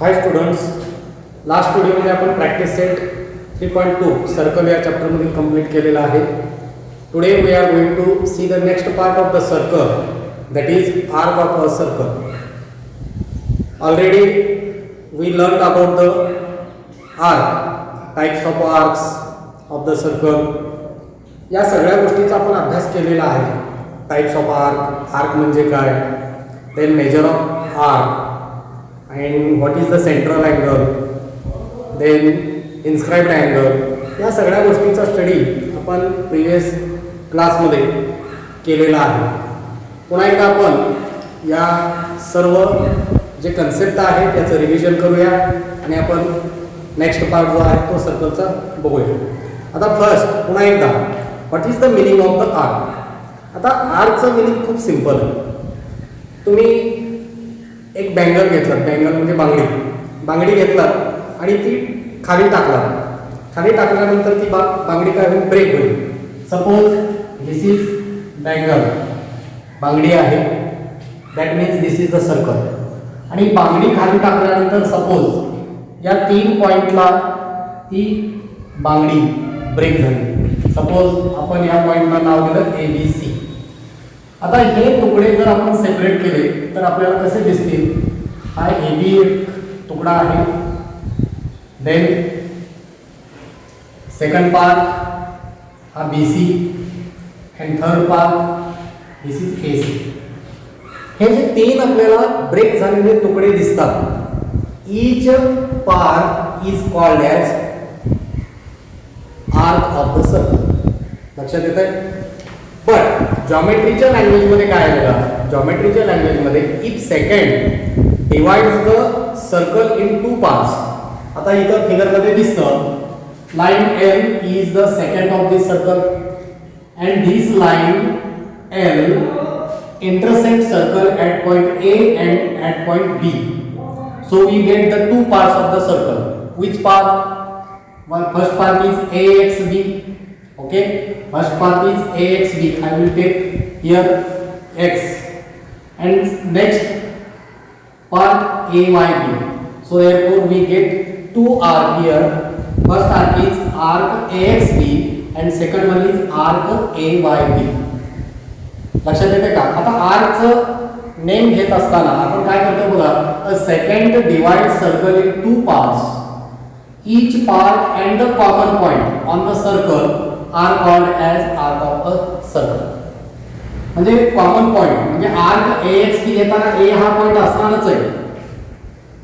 हाय students, last व्हिडिओमध्ये आपण practice set 3.2 circle या चॅप्टरमधील कंप्लीट केलेला आहे. Today we are going to see the next part of the circle, that is arc of a circle. Already we learn about the arc, types of arcs of the circle. या सगळ्या गोष्टीचा आपण अभ्यास केलेला आहे. Types of arc, arc म्हणजे काय, then measure of arc, and what is the central angle, then inscribed angle. या सगळ्या गोष्टीचा स्टडी आपण प्रिवियस क्लासमध्ये केलेला आहे. पुन्हा एकदा आपण या सर्व जे कन्सेप्ट आहे त्याचं रिव्हिजन करूया आणि आपण नेक्स्ट पार्ट जो आहे तो सर्कलचा बघूया. आता फर्स्ट पुन्हा एकदा what is the meaning of the arc. आता आर्कचं मिनिंग खूप सिम्पल आहे. तुम्ही एक बँगल घेतलात, बँगल म्हणजे बांगडी घेतलात आणि ती खाली टाकल्यानंतर ती बांगडी काय होईल, ब्रेक होईल. सपोज दिस इज बँगल, बांगडी आहे, that means this is the circle. आणि बांगडी खाली टाकल्यानंतर सपोज या 3 पॉइंटला ती बांगडी ब्रेक झाली. सपोज आपण या पॉइंटला नाव दिलं ABC. आता हे तुकडे जर आपण सेपरेट केले तर आपल्याला कसे दिसतील. हा AB एक तुकडा आहे, देन सेकंड पार्ट हा BC and third part this is AC. हे जे 3 आपल्याला ब्रेक झालेले तुकडे दिसतात, each part is called as arc of the circle. लक्षात येत आहे. बट जॉमेट्रीच्या लँग्वेजमध्ये काय आहे बघा, जॉमेट्रीच्या लँग्वेजमध्ये if second divides the circle in 2 parts. आता इथं फिगरमध्ये दिसतं line L is the second of this circle and this line L intersect circle at point A and at point B. So we get the 2 parts of the circle. Which part? Well, first part is AXB. Okay, first part is AXB. I will take here X, and next part AYB. So therefore we get 2 arc here. First arc is arc AXB and second one is arc AYB. लक्षात येते का. आता आर्कचं name घेत असताना आपण काय करतो बघा, a second divide circle in 2 parts. Each part and the common point on the circle are called as arc of a circle. म्हणजे कॉमन पॉइंट म्हणजे आर्क AXB घेताना A हा पॉइंट असणारच आहे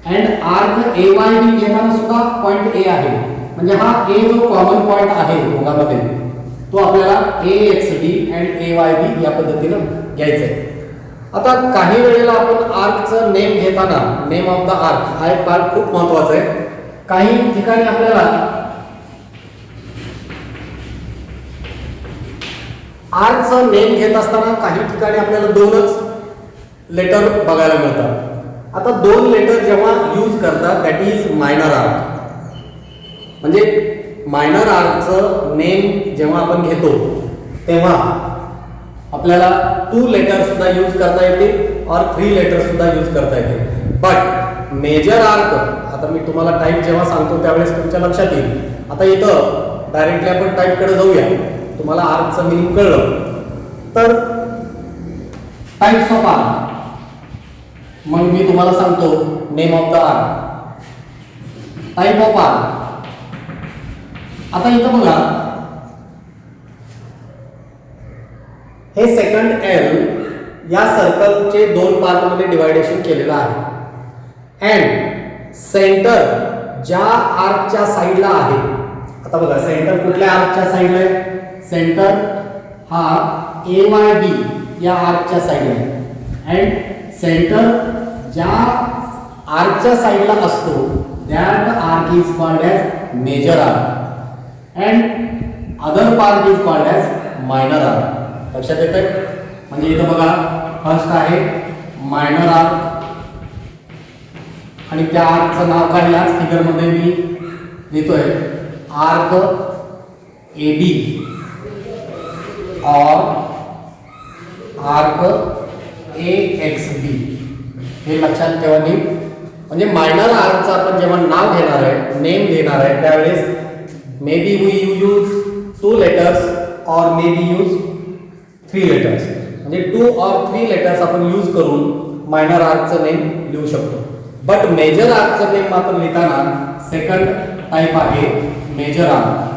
अँड आर्क AYB घेताना सुद्धा point A आहे. म्हणजे हा A जो कॉमन पॉइंट आहे दोघांमध्ये तो आपल्याला AXB अँड AYB या पद्धतीनं घ्यायचं आहे. आता काही वेळेला आपण आर्कचं नेम घेताना, नेम ऑफ द आर्क हा एक पार्ट खूप महत्त्वाचा आहे. काही ठिकाणी आपल्याला आर्कचं नेम घेत असताना काही ठिकाणी आपल्याला 2च लेटर बघायला मिळतात. आता 2 लेटर जेव्हा यूज करतात दॅट इज मायनर आर्क. म्हणजे मायनर आर्कचं नेम जेव्हा आपण घेतो तेव्हा आपल्याला 2 लेटर सुद्धा यूज करता येते और 3 लेटर सुद्धा यूज करता येते. बट मेजर आर्क, आता मी तुम्हाला टाईप जेव्हा सांगतो त्यावेळेस तुमच्या लक्षात येईल. आता इथं डायरेक्टली आपण टाईपकडे जाऊया. तुम्हाला आर्कचं मिनिंग कळलं तर टाइप्स ऑफ आर्क, मग मी तुम्हाला सांगतो name of the arc, type of arc. आता इथं बघा, हे सेकंड L या सर्कलचे 2 पार्टमध्ये डिवायडेशन केलेलं आहे अँड सेंटर ज्या आर्कच्या साईडला आहे. आता बघा सेंटर कुठल्या आर्कच्या साईडला आहे, सेंटर हा AYB या आर्कच्या साईडला आहे अँड सेंटर ज्या आर्कच्या साईडला असतो that arc is called as major arc and other part is called as minor arc. लक्षात येत आहे. म्हणजे इथं बघा फर्स्ट आहे मायनर आर्क आणि त्या आर्कचं नाव काय याच फिगरमध्ये मी लिहितोय, आर्क AB और आर्क AXB. हे लक्षात ठेवा नीट. म्हणजे मायनर आर्कचं आपण जेव्हा नाव घेणार आहे, नेम घेणार आहे, त्यावेळेस may be we use 2 letters और मे बी यूज 3 letters. म्हणजे 2 or 3 letters आपण यूज करून मायनर आर्कचं नेम लिहू शकतो. बट मेजर आर्कचं नेम मात्र लिहिताना सेकंड टाइप आहे मेजर आर्क.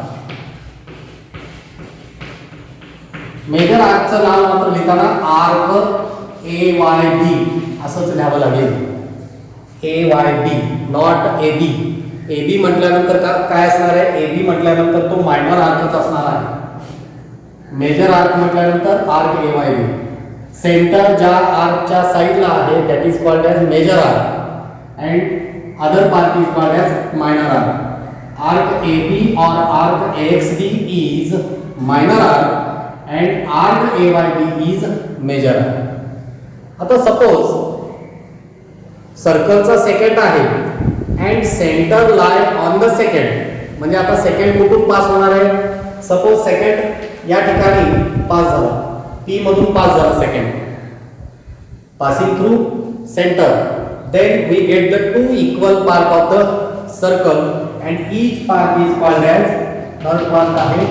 मेजर आर्कचं नाव मात्र लिहिताना आर्क AYB असंच लिहावं लागेल. AYB not AB. AB म्हटल्यानंतर काय असणार आहे? AB म्हटल्यानंतर तो मायनर आर्कच असणार आहे. मेजर आर्क म्हटल्यानंतर आर्क AYB. सेंटर ज्या आर्कच्या साइडला आहे that is called as major arc and other part is called as minor arc. Arc AB or arc AXB is minor arc and arc AYB is major arc. आता suppose सर्कलचा second आहे and centre lie on the second. म्हणजे आता second कुठून pass होणार आहे? Suppose second या ठिकाणी pass झाला, P मधून पास झाला second, passing through centre. Then we get the 2 equal part of the circle and each part is called as third part आहे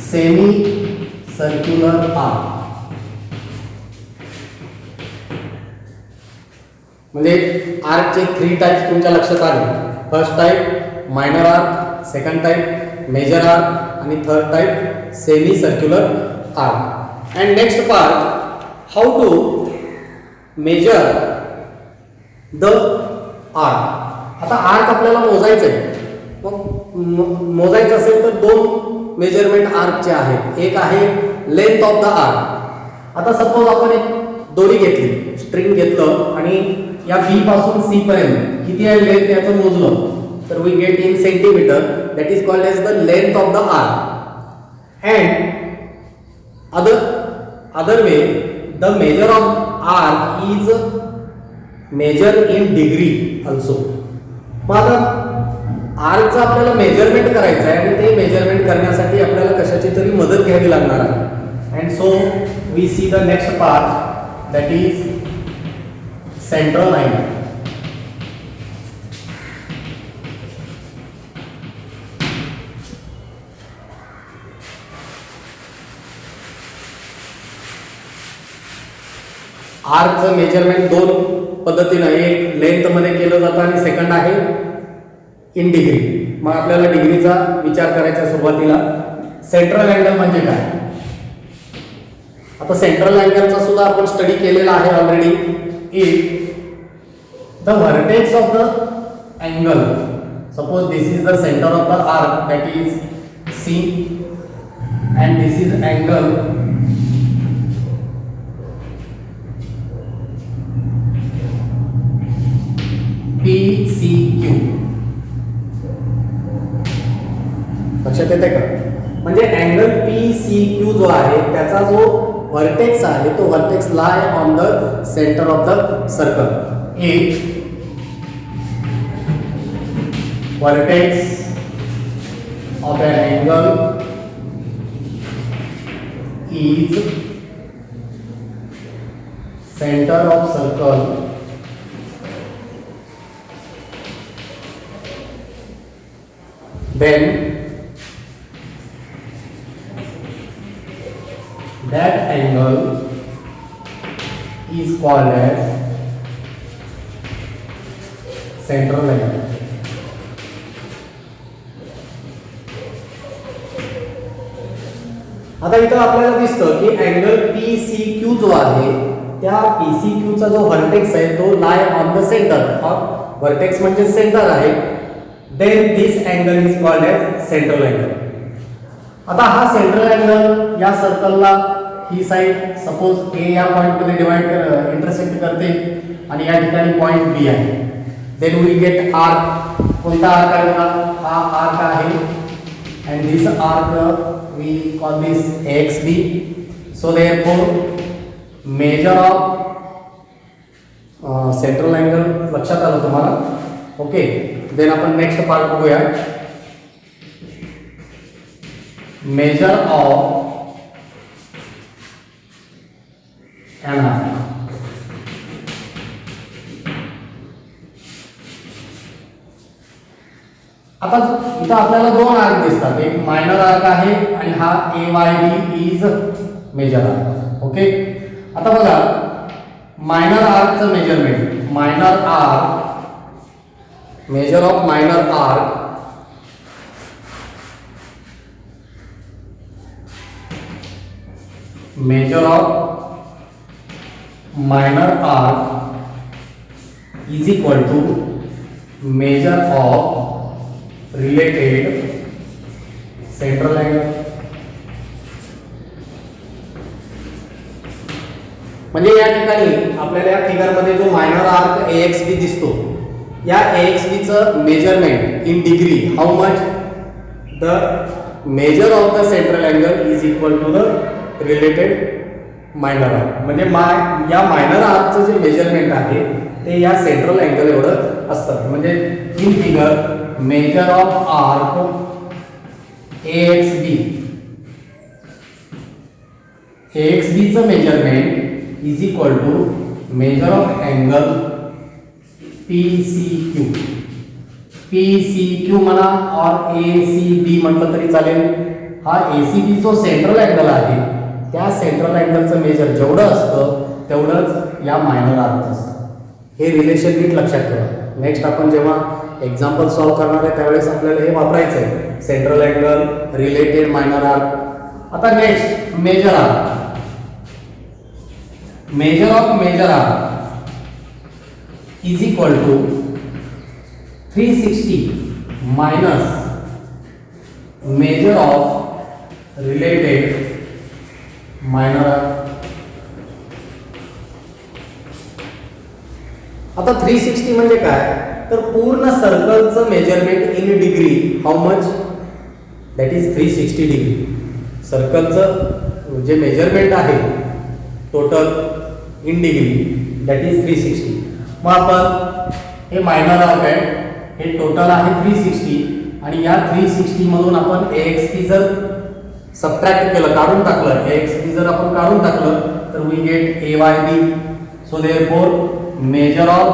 semi circular arc. म्हणजे आर्कचे 3 टाइप्स तुमच्या लक्षात आले. First type minor arc, second type major arc आणि third type semi circular arc. And next part how to measure the arc. आता arc आपल्याला मोजायचं आहे. मग मोजायचं असेल तर 2 मेजरमेंट आर्कचे आहेत. एक आहे लेंथ ऑफ द आर्क. आता सपोज आपण एक दोरी घेतली, स्ट्रिंग घेतलं आणि या B पासून C पर्यंत किती आहे लेंथ याचं मोजलं तर we get in centimetre. That is called as the length of the arc. And other way the measure of arc is measure in degree also. मग आता आर्कचं आपल्याला मेजरमेंट करायचं आहे आणि ते मेजरमेंट करण्यासाठी आपल्याला कशाची तरी मदत घ्यावी लागणार आहे. And so we see the next part that is central line. आर्कचं मेजरमेंट 2 पद्धतीने, एक लेंथ मध्ये केलं जातं आणि सेकंड आहे इन डिग्री. मग आपल्याला डिग्रीचा विचार करायचा सुरुवातीला. सेंट्रल अँगल म्हणजे काय? आता सेंट्रल अँगलचा सुद्धा आपण स्टडी केलेला आहे already. If the vertex of the angle, suppose this is the centre of the arc that is C and this is angle PCQ. लक्षात येते का? म्हणजे अँगल PCQ जो आहे त्याचा जो व्हर्टेक्स आहे तो vertex lie on the centre of the circle. If vertex of an angle is center of circle, then that angle is called as central angle. आता इथं आपल्याला दिसतं की अँगल PCQ जो आहे त्या PCQ चा जो व्हर्टेक्स आहे तो lie on the centre. Vertex म्हणजे सेंटर आहे. Then this angle is called as central angle. आता हा सेंट्रल अँगल या सर्कलला ही साइड सपोज A या पॉइंट मध्ये डिवाइड इंटरसेक्ट करते आणि या ठिकाणी पॉइंट B आहे. Then we get arc. कोणता आर्क आहे? हा आर्क आहे and this arc we call this AXB. So therefore measure of central angle लक्षात आलं तुम्हाला? ओके. देन आपण नेक्स्ट पार्ट बघूया. Measure of an arc. आता इथं आपल्याला दोन आर्क दिसतात, एक मायनर आर्क आहे आणि हा AYB is major arc. Okay, आता बघा मायनर आर्कचं measurement, minor arc, measure of minor arc measure of minor arc is equal to measure of related central angle. म्हणजे या ठिकाणी आपल्याला या फिगर मध्ये जो मायनर आर्क AXB दिसतो, या AXB चं measurement in degree, how much the measure of the central angle is equal to the related minor arc. म्हणजे या मायनर आर्कचं जे मेजरमेंट आहे ते या सेंट्रल अँगल एवढं असतं. म्हणजे in figure measure of arc AXB चं measurement is equal to measure of angle PCQ म्हणा और ACB म्हटलं तरी चालेल. हा ACB जो सेंट्रल अँगल आहे त्या सेंट्रल अँगलचं मेजर जेवढं असतं तेवढंच या मायनर आर्कचं असतं. हे रिलेशन नीट लक्षात ठेवा. नेक्स्ट आपण जेव्हा एक्झाम्पल सॉल्व करणार आहे त्यावेळेस आपल्याला हे वापरायचं आहे, central angle, related minor arc. आता next major arc, measure of major arc is equal to 360 minus measure of related minor arc. आता 360 म्हणजे काय, तर पूर्ण सर्कलचं measurement in degree, how much, that is 360 degree. सर्कलचं जे मेजरमेंट आहे total in degree that is 360. मग आपण हे मायनर आर्क आहे, हे टोटल आहे 360 आणि या 360 मधून आपण AXB जर सबट्रॅक्ट केलं, काढून टाकलं, AXB जर आपण काढून टाकलं तर we get AYB. So therefore measure of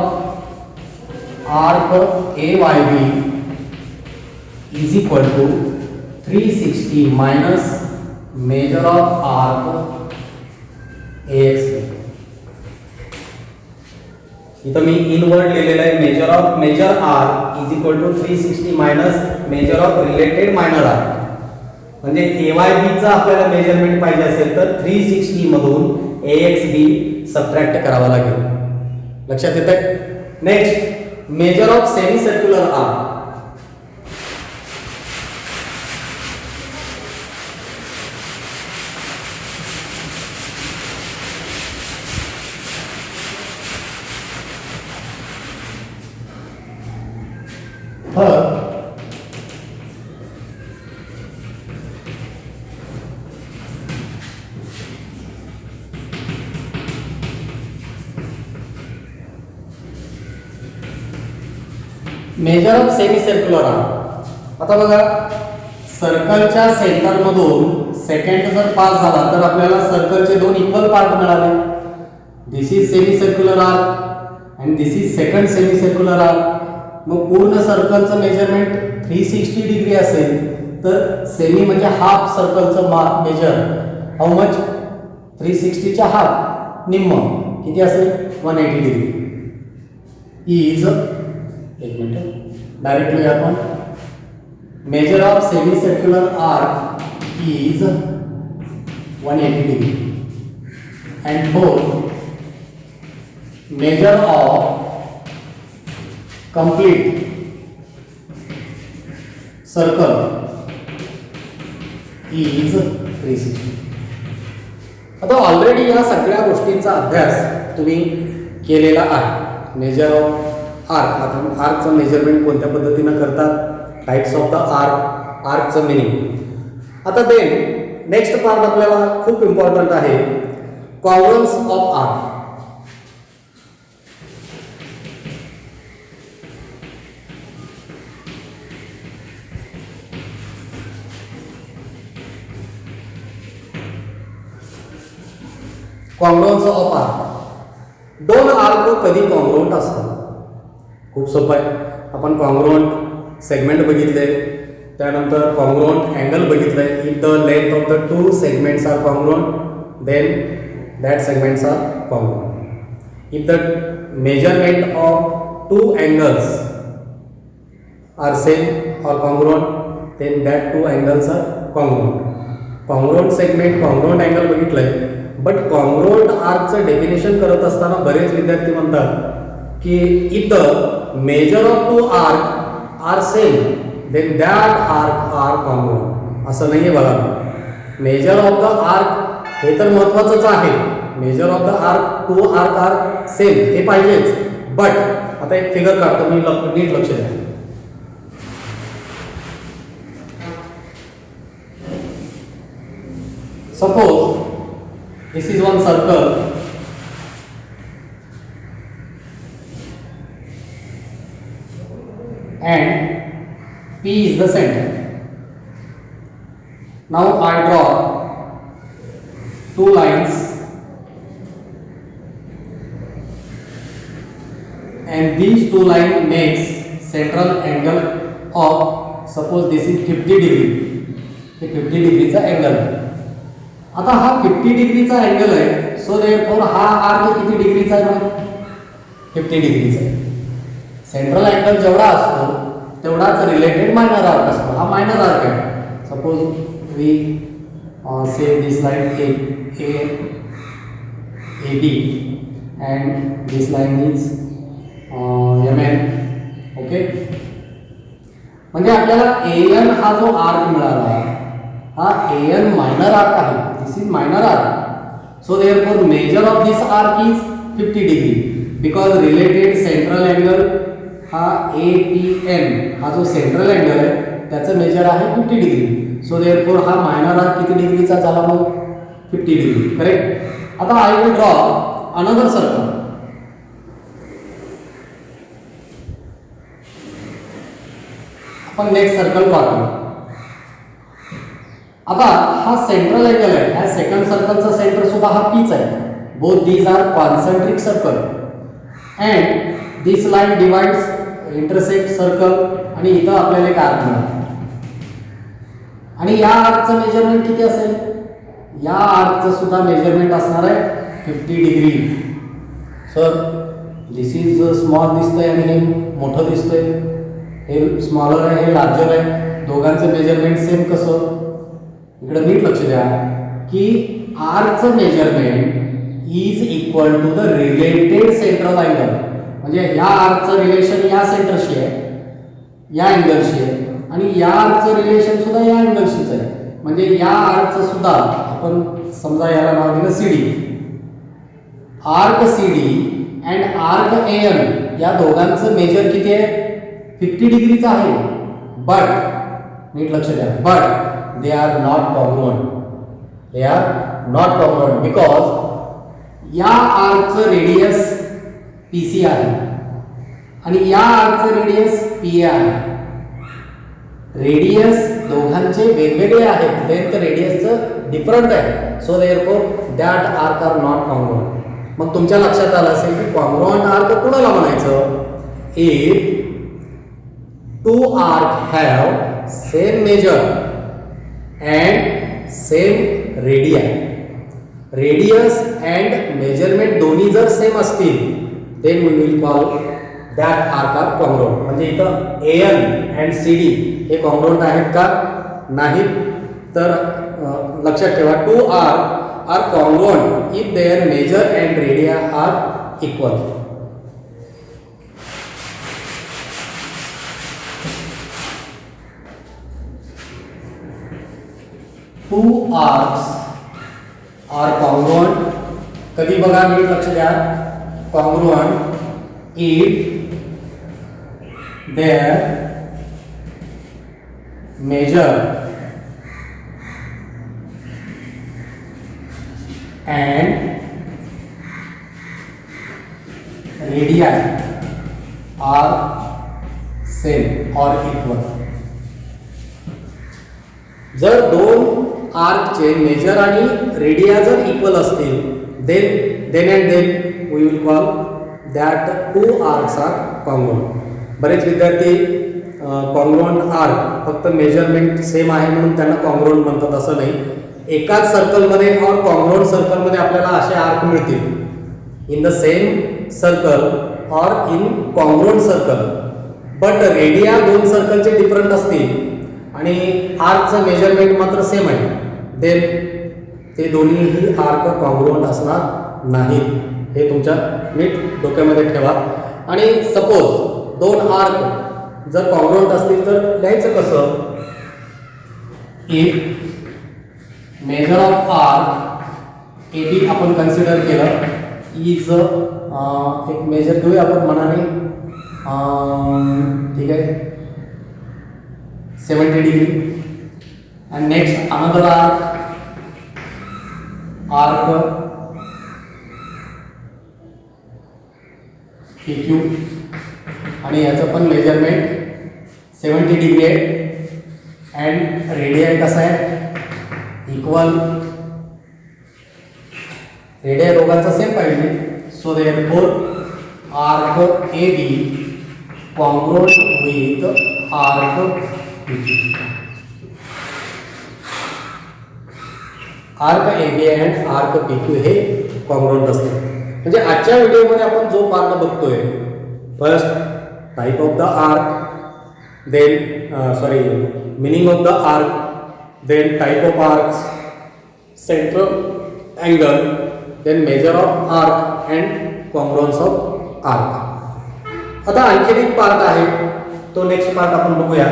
arc AYB is equal to 360 minus measure of arc AXB. इथं मी इनवर्ड लिहिलेलं आहे, major arc is equal to 360 minus measure of related minor arc. म्हणजे AYB चा आपल्याला मेजरमेंट पाहिजे असेल तर 360 मधून AXB सबट्रॅक्ट करावा लागेल. लक्षात येतंय. Next measure of semi circular arc. Measure of semi circular arc. आता बघा सर्कलच्या सेंटर मधून सेकंड जर पास झाला तर आपल्याला सर्कलचे दोन इक्वल पार्ट मिळाले. This is semi circular arc and this is second semi circular arc. मग पूर्ण सर्कलचं मेजरमेंट 360 डिग्री असेल तर सेमी म्हणजे हाफ सर्कलचं मेजर, हाऊ मच, 360 च्या हाफ, निम्म किती असेल, 180 डिग्री. इज, एक मिनिट डायरेक्टली आपण measure of semi circular arc is 180 degree and four measure of complete circle is 360. आता ऑलरेडी या सगळ्या गोष्टींचा अभ्यास तुम्ही केलेला आहे. मेजर ऑफ आर्क, आपण आर्कचं मेजरमेंट कोणत्या पद्धतीनं करतात, टाइप्स ऑफ द आर्क, आर्कचं मिनिंग. आता देन नेक्स्ट पार्ट आपल्याला खूप इम्पॉर्टंट आहे, congruence of arc. Congruence of arc. दोन आर्क कधी कॉन्ग्रुअंट असतात? खूप सोपं आहे. आपण कॉन्ग्रुअंट सेगमेंट बघितले, त्यानंतर कॉन्ग्रुएंट अँगल बघितले. If the length of the two segments are congruent then that segments are congruent. If the measurement of two angles are same or congruent then that two angles are congruent. Congruent segment congruent angle बघितलंय, but congruent आर्कचं definition करत असताना बरेच विद्यार्थी म्हणतात की if the measure of two arc are same then that arc are congruent. असं नाही आहे बघा. मेजर ऑफ द आर्क हे तर महत्त्वाचंच आहे. Measure of the arc two arc are same हे पाहिजेच, बट आता एक फिगर काढतो मी, नीट लक्ष द्या. Suppose this is one circle and P is the center. Now I draw two lines and these two lines makes central angle of, suppose this is 50 degree. हे 50 डिग्रीचा angle आहे. आता हा 50 डिग्रीचा अँगल आहे, सो देअरफॉर हा arc किती डिग्रीचा आहे? 50 डिग्रीचा आहे. सेंट्रल अँगल जेवढा असतो तेवढाच रिलेटेड मायनर आर्क असतो. हा मायनर आर्क आहे. Suppose we say this line A B and this line is M N. Okay, म्हणजे आपल्याला ए एन हा जो आर्क मिळाला हा ए एन मायनर आर्क आहे. This is minor arc. So therefore measure of this arc is 50 degree because related central angle हा A P N हा जो सेंट्रल अँगल आहे त्याचं मेजर आहे 50 डिग्री. सो देअरफॉर हा मायनर आर्क किती डिग्रीचा झाला मग? 50 डिग्री. करेक्ट. आता I will draw another circle. आपण नेक्स्ट सर्कल पाहतो. आता हा सेंट्रल अँगल आहे. ह्या सेकंड सर्कलचा सेंटर सुद्धा हा पीच आहे. Both these are concentric circle and this line divides intersect circle आणि इथं आपल्याला एक आर्क मिळाला. आणि या आर्कचं मेजरमेंट किती असेल? या आर्कचं सुद्धा मेजरमेंट असणार आहे 50 degree. Sir this is small दिसतंय आणि हे मोठं दिसतंय. हे स्मॉलर आहे, हे लार्जर आहे. दोघांचं मेजरमेंट सेम कसं? इकडे नीट लक्ष द्या की आर्कचं measurement is equal to the related central angle. म्हणजे या आर्कचं रिलेशन या सेंटरशी आहे, या अँगलशी आहे, आणि या आर्कचं रिलेशन सुद्धा या अँगलशीच आहे. म्हणजे या आर्कचं सुद्धा आपण समजा याला नाव दिलं C D. Arc C D and arc A N या दोघांचं मेजर किती आहे? 50 डिग्रीचं आहे. बट नीट लक्ष द्या, but they are not congruent. They are not congruent because या आर्कचं रेडियस PC आहे आणि या आर्कचं रेडियस PA आहे. रेडियस दोघांचे वेगवेगळे आहेत. लेंथ रेडियसचं डिफरंट आहे. So therefore that arc are not congruent. मग तुमच्या लक्षात आलं असेल की कॉन्ग्रुएंट आर्क कुणाला म्हणायचं? If two arc have same measure and same radii. Radius and measurement दोन्ही जर सेम असतील then we will call that arc are congruent. म्हणजे इथं AN and CD हे congruent आहेत का? नाही. तर लक्षात ठेवा two arc are congruent if their measure and radii are equal. Two arcs are congruent. कधी बघा, नीट लक्ष द्या. Congruent if their measure and radii are same or equal. जर दोन आर्कचे मेजर आणि रेडिया जर इक्वल असतील then and then we will call that two arcs are congruent. बरेच विद्यार्थी कॉन्ग्रुएंट आर्क, फक्त मेजरमेंट सेम आहे म्हणून त्यांना कॉन्ग्रुएंट म्हणतात असं नाही. एकाच सर्कलमध्ये और कॉन्ग्रुएंट सर्कलमध्ये आपल्याला असे आर्क मिळतील इन द सेम सर्कल और in congruent circle, but radii दोन सर्कलचे डिफरंट असतील आणि आर्कचं मेजरमेंट मात्र सेम आहे, देन ते दोन्हीही आर्क कॉन्ग्रुएंट असणार नाहीत. हे तुमच्या नीट डोक्यामध्ये ठेवा. आणि सपोज दोन आर्क जर कॉन्ग्रुएंट असतील तर लिहायचं कसं? If measure of arc A B आपण कन्सिडर केलं इज एक मेजर घेऊया आपण मनाने, ठीक आहे, 70 degree. and next another arc PQ आणि याचं पण मेजरमेंट 70 डिग्री आहे अँड रेडियाय कसा आहे इक्वल, रेडियाय दोघांचा सेम पाहिजे. So therefore arc A B congruent with arc PQ. Arc A B and arc PQ हे कॉन्ग्रुएंट असते. म्हणजे आजच्या व्हिडिओमध्ये आपण जो पार्ट बघतोय, first type of the arc, then meaning of the arc, then type of arcs, central angle, then measure of arc and congruence of arc. आता आणखी एक पार्ट आहे, तो नेक्स्ट पार्ट आपण बघूया.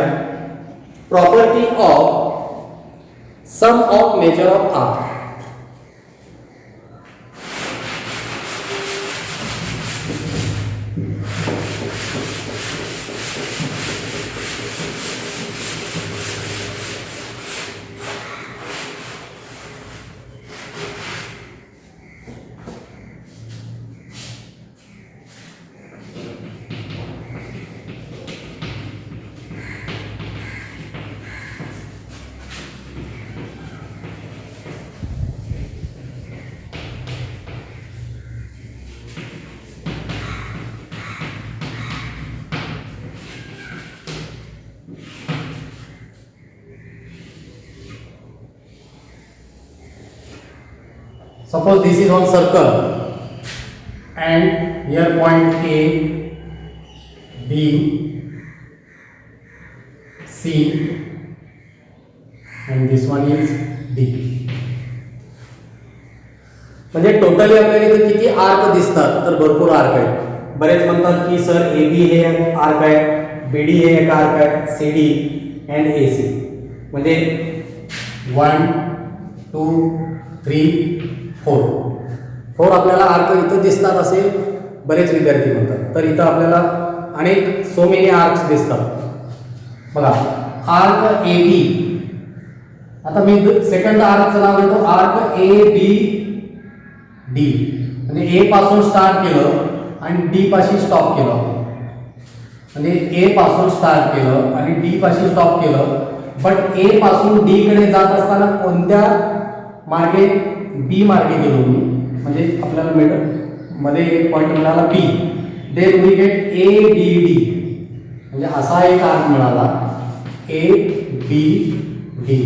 Property of sum of measure of arc. Suppose this is one circle and here point A, B, C and this one is D. म्हणजे totally आपल्याला इथे किती आर्क दिसतात तर भरपूर आर्क आहेत. बरेच म्हणतात की सर ए बी हे आर्क आहे, बी डी हे एक आर्क आहे, C D and A C. म्हणजे 1 2 3 4 आपल्याला आर्क इथं दिसतात असे बरेच विद्यार्थी म्हणतात. तर इथं आपल्याला अनेक सो मेनी आर्क्स दिसतात. बघा आर्क ए बी, आता मी सेकंड आर्कचं नाव देतो आर्क ए बी डी. म्हणजे ए पासून स्टार्ट केलं आणि डी पाशी स्टॉप केलं. म्हणजे ए पासून स्टार्ट केलं आणि डी पाशी स्टॉप केलं, बट ए पासून डी कडे जात असताना कोणत्या मार्गे? बी मार्गे गेलो मी. म्हणजे आपल्याला मध्ये एक पॉईंट मिळाला B, then we get A B D. म्हणजे असा एक आर्क मिळाला ए बी डी.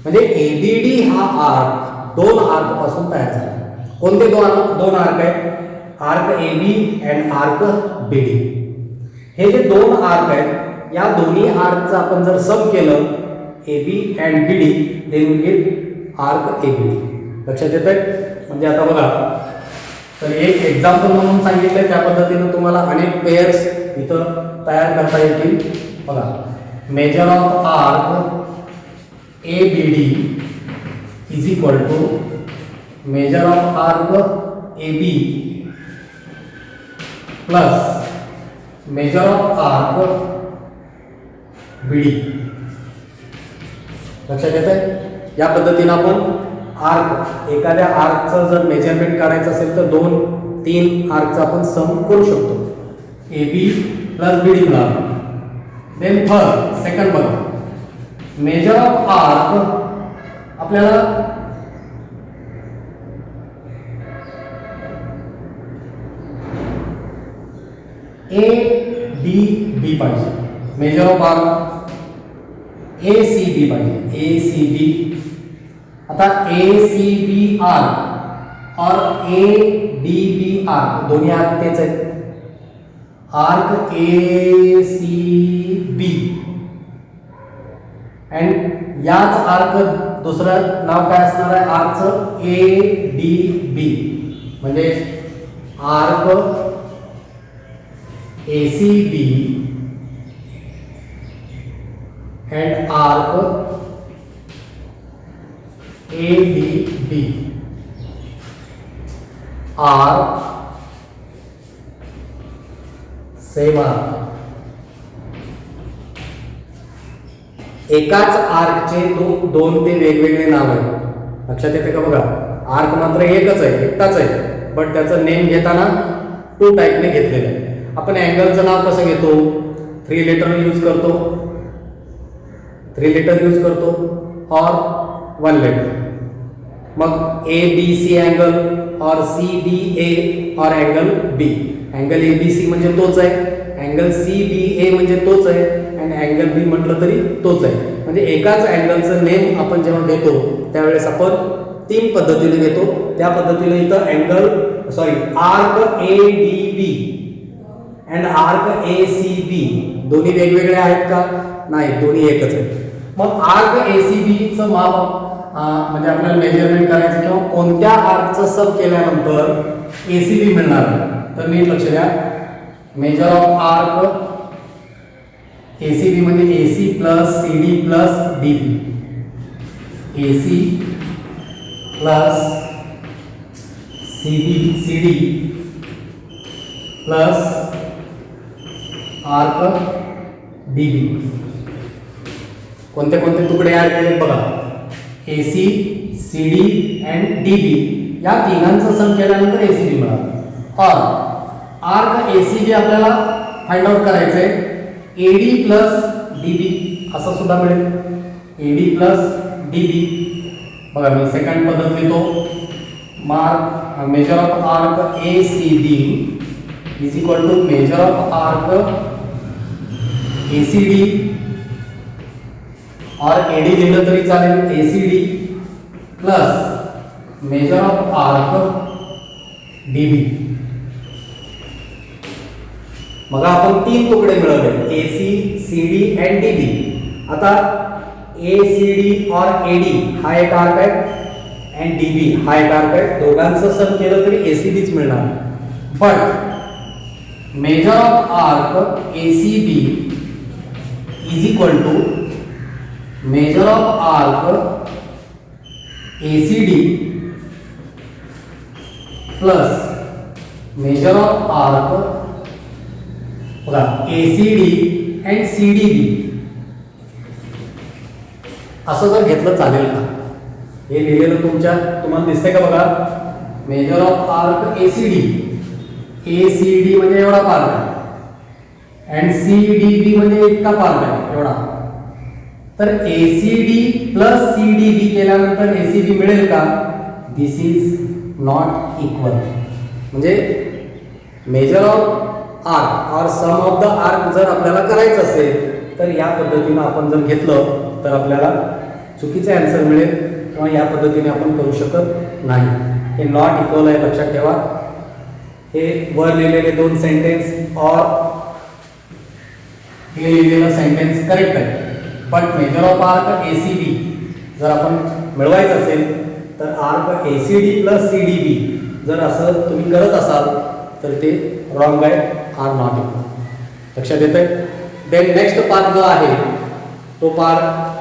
म्हणजे ए बी डी हा आर्क दोन आर्क पासून तयार झाला. कोणते दोन आर्क आहेत? Arc A B and arc B D. हे जे दोन आर्क आहेत या दोन्ही आर्कचं आपण जर सम केलं A B and B D, then we get arc A B D. लक्षात येत आहे? म्हणजे आता बघा, तर एक एक्झाम्पल म्हणून सांगितलंय त्या पद्धतीने तुम्हाला अनेक पेयर्स इथं तयार करता येतील. बघा measure of arc A B D is equal to measure of arc A B plus measure of arc B D. लक्षात येत आहे? या पद्धतीने आपण आर्क, एखाद्या आर्कचं जर मेजरमेंट काढायचं असेल तर 2-3 आर्कचा आपण सम करू शकतो. A B plus B D मिळाला. देन थर्ड सेकंड बघा, मेजर ऑफ आर्क आपल्याला ए डी बी पाहिजे. Measure of arc A C B पाहिजे, ए सी बी. आता ए सी बी आर्क और ए डी बी आर्क दोन्ही आर्क तेच आहेत. Arc A C B and याच आर्क दुसरं नाव काय असणार आहे आर्कचं ए डी बी म्हणजे arc A C B and arc A D B are same arc. एकाच आर्कचे दोन ते वेगवेगळे नाव आहेत. लक्षात येते का बघा. आर्क मात्र एकच आहे, एकटाच आहे, बट त्याचं नेम घेताना टू टाईपने घेतलेलं आहे. आपण अँगलचं नाव कसं घेतो, 3 लेटर यूज करतो, 3 लेटर यूज करतो और 1 लेटर. मग ए बी सी अँगल और सी डी ए और angle B. Angle A B C म्हणजे तोच आहे, अँगल सी बी ए म्हणजे तोच आहे आणि अँगल बी म्हटलं तरी तोच आहे. म्हणजे एकाच अँगलचं नेम आपण जेव्हा घेतो त्यावेळेस आपण 3 पद्धतीने घेतो. त्या पद्धतीने इथं arc A D B and arc A C B दोन्ही वेगवेगळे आहेत का, नाही, दोन्ही एकच आहेत. मग आर्क ए सी बीचं माप म्हणजे आपल्याला मेजरमेंट करायचं किंवा कोणत्या आर्कचं सब केल्यानंतर ए सी बी मिळणार. तर नीट लक्ष द्या. Measure of arc A C B म्हणजे A C plus C D plus D B. A C plus C D plus arc D B. कोणते कोणते तुकडे ऍड केले बघा. A C C D and D B या तिघांचं सम केल्यानंतर A C बी मिळालं. और आर्क ए सी बी आपल्याला फाइंड आउट करायचं आहे A D plus D B असं सुद्धा मिळेल. A D plus D B बघा मी सेकंड पद्धत लिहितो. Measure of arc A C B is equal to measure of arc A C D और ए डी लिहिलं तरी चालेल A C D plus measure of arc D B. मग आपण 3 तुकडे मिळवले A C C D and D B. आता A C D और ए डी हा एक आर्क आहे अँड डी बी हा एक आर्क आहे. दोघांचं सम केलं तरी ए सी डीच मिळणार. But measure of arc A C B is equal to measure of arc A C D plus measure of arc बघा A C D and C D B असं जर घेतलं चालेल का. हे लिहिलेलं तुम्हाला दिसतंय का बघा. Measure of arc A C D म्हणजे एवढा पार्ट आहे अँड सी डी बी म्हणजे इतका पार्ट आहे एवढा. तर A C D plus C D B केल्यानंतर ए सी बी मिळेल का. This is not equal. म्हणजे मेजर ऑफ आर्क और सम ऑफ द आर्क जर आपल्याला करायचं असेल तर या पद्धतीनं आपण जर घेतलं तर आपल्याला चुकीचे आन्सर मिळेल किंवा या पद्धतीने आपण करू शकत नाही. हे नॉट इक्वल आहे लक्षात ठेवा. हे वर लिहिलेले 2 सेंटेन्स और हे लिहिलेलं सेंटेन्स करेक्ट आहे. But measure of arc A C B जर आपण मिळवायचं असेल तर arc A C D plus C D B जर असं तुम्ही करत असाल तर ते रॉंग आहे. Are not equal. लक्षात येतंय. देन नेक्स्ट पार्ट जो आहे तो पार्ट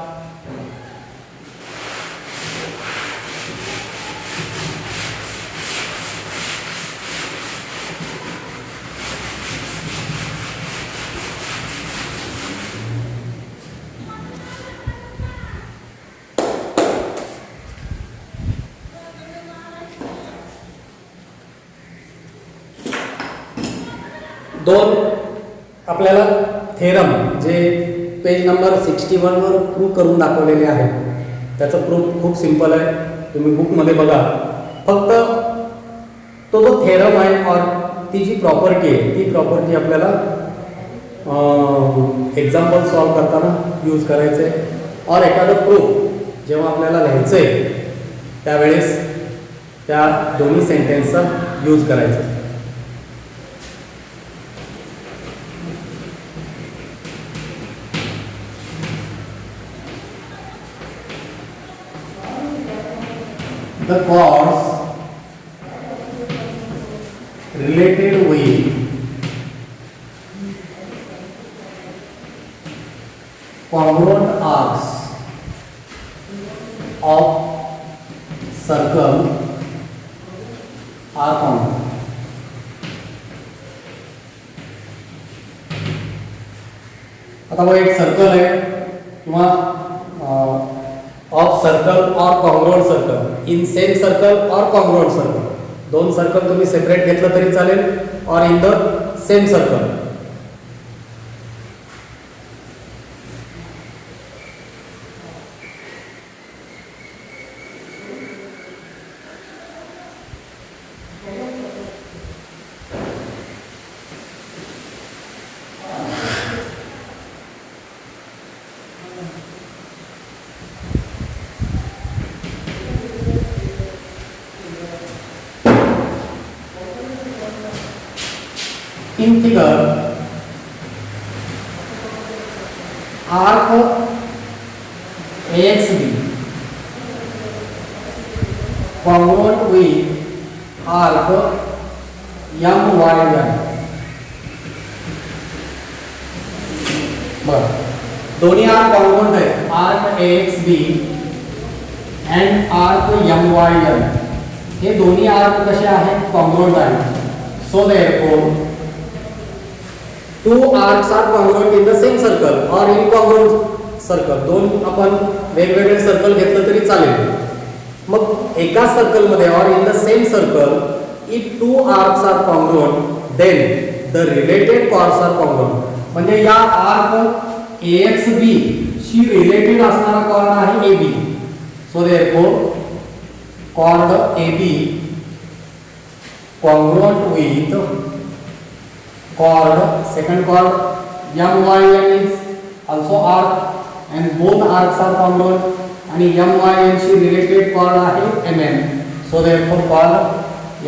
दोन आपल्याला थेरम जे पेज नंबर 61 वर प्रूव्ह करून दाखवलेले आहे. त्याचं प्रूफ खूप सिंपल आहे. तुम्ही बुकमध्ये बघा. फक्त तो जो थेरम आहे और ती जी प्रॉपर्टी आहे ती प्रॉपर्टी आपल्याला एक्झाम्पल सॉल्व करताना यूज करायचं आहे, और एखादं प्रूफ जेव्हा आपल्याला लिहायचं आहे त्यावेळेस त्या दोन्ही सेंटेन्सचा यूज करायचा आहे. The chords related with congruent arcs of circle are congruent. आता वो एक सर्कल है किंवा ऑफ सर्कल और congruent circle, in same circle और कॉन्ग्रुएंट सर्कल, दोन सर्कल तुम्ही सेपरेट घेतलं तरी चालेल, और in the same circle. In figure, arc AXB congruent with arc MYN. बरं, दोन्ही आर्क कॉन्ग्रुएंट आहेत, arc AXB and arc MYN. हे दोन्ही आर्क कसे आहेत? कॉन्ग्रुएंट आहेत. So therefore two arcs are congruent in the same circle or incongruent circle. दोन आपण वेगवेगळे सर्कल घेतलं तरी चालेल. मग एका सर्कल मध्ये or in the same circle if two arcs are congruent then the related chords are congruent. म्हणजे या आर्क AXB शी रिलेटेड असणारा कॉर्ड आहे AB. So therefore chord AB congruent with chord, second chord MYN is also arc and both arcs are congruent, आणि MYN शी related chord आहे MN. So therefore chord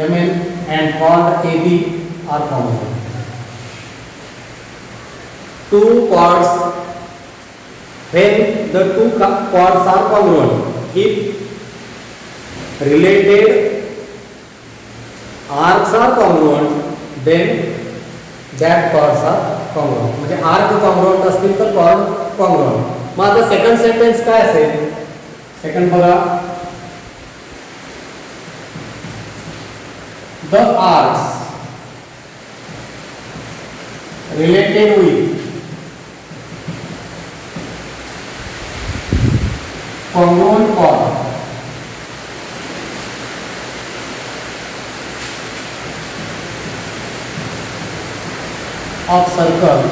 MN and chord AB are congruent. Two chords, when the two chords are congruent, if related arcs are congruent then that chords are congruent. म्हणजे arc congruent असतील तर chord congruent. मग आता second sentence काय असेल? Second बघा, the arcs related with congruent chord of circle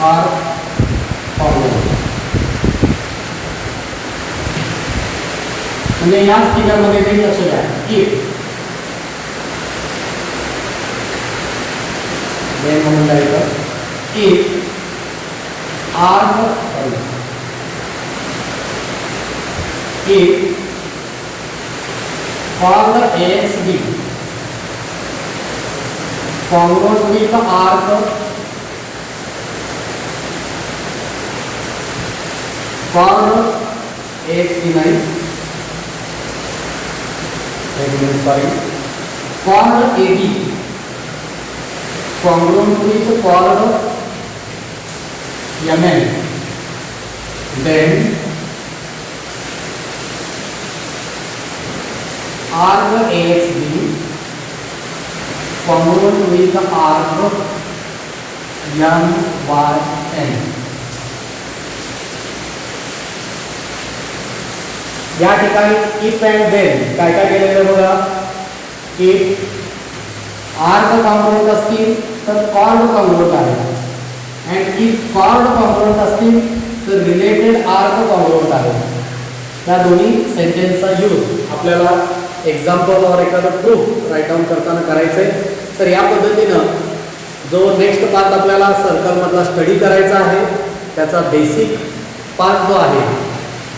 are congruent. म्हणजे या फिगर मध्ये काही लक्ष द्या की हे म्हणून जायचं की arc chord AXB congruent with the arc chord AXB नहीं, sorry, chord AB congruent with chord MN, then arc AXB congruent with the arc MYN. या ठिकाणी if and then काय काय केलेलं बघा की आर्क कॉन्ग्रुएंट असतील तर कॉर्ड कॉन्ग्रुएंट आहे, and if कॉर्ड कॉन्ग्रुएंट असतील तर रिलेटेड आर्क कॉन्ग्रुएंट आहे. त्या दोन्ही सेंटेन्सचा यूज आपल्याला एक्झाम्पल और एखादं प्रूफ राईट डाऊन करताना करायचं आहे. तर या पद्धतीनं जो नेक्स्ट पार्ट आपल्याला सर्कलमधला स्टडी करायचा आहे त्याचा बेसिक पार्ट जो आहे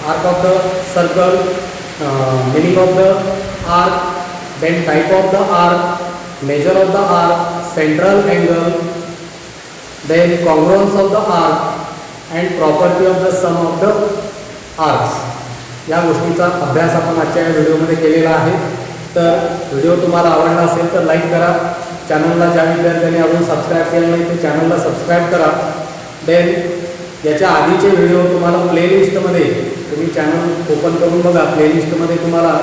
arc of the circle, meaning of the arc, then type of the arc, measure of the arc, central angle, then congruence of the arc and property of the sum of the arcs, या गोष्टीचा अभ्यास आपण आजच्या या व्हिडिओमध्ये केलेला आहे. तर व्हिडिओ तुम्हाला आवडला असेल तर लाईक करा. चॅनलला ज्या विद्यार्थ्यांनी अजून सबस्क्राईब केलं नाही ते चॅनलला सबस्क्राईब करा. देन याच्या आधीचे व्हिडिओ तुम्हाला प्लेलिस्टमध्ये तुम्ही चॅनल ओपन करून बघा. प्लेलिस्टमध्ये तुम्हाला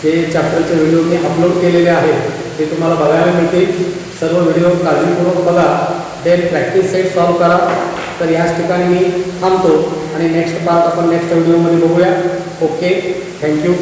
जे चॅप्टरचे व्हिडिओ मी अपलोड केलेले आहेत ते तुम्हाला बघायला मिळतील. सर्व व्हिडिओ काळजीपूर्वक बघा. देन प्रॅक्टिस सेट सॉल्व करा. तर याच ठिकाणी मी थांबतो आणि नेक्स्ट पार्ट आपण नेक्स्ट व्हिडिओमध्ये बघूया. Okay, thank you.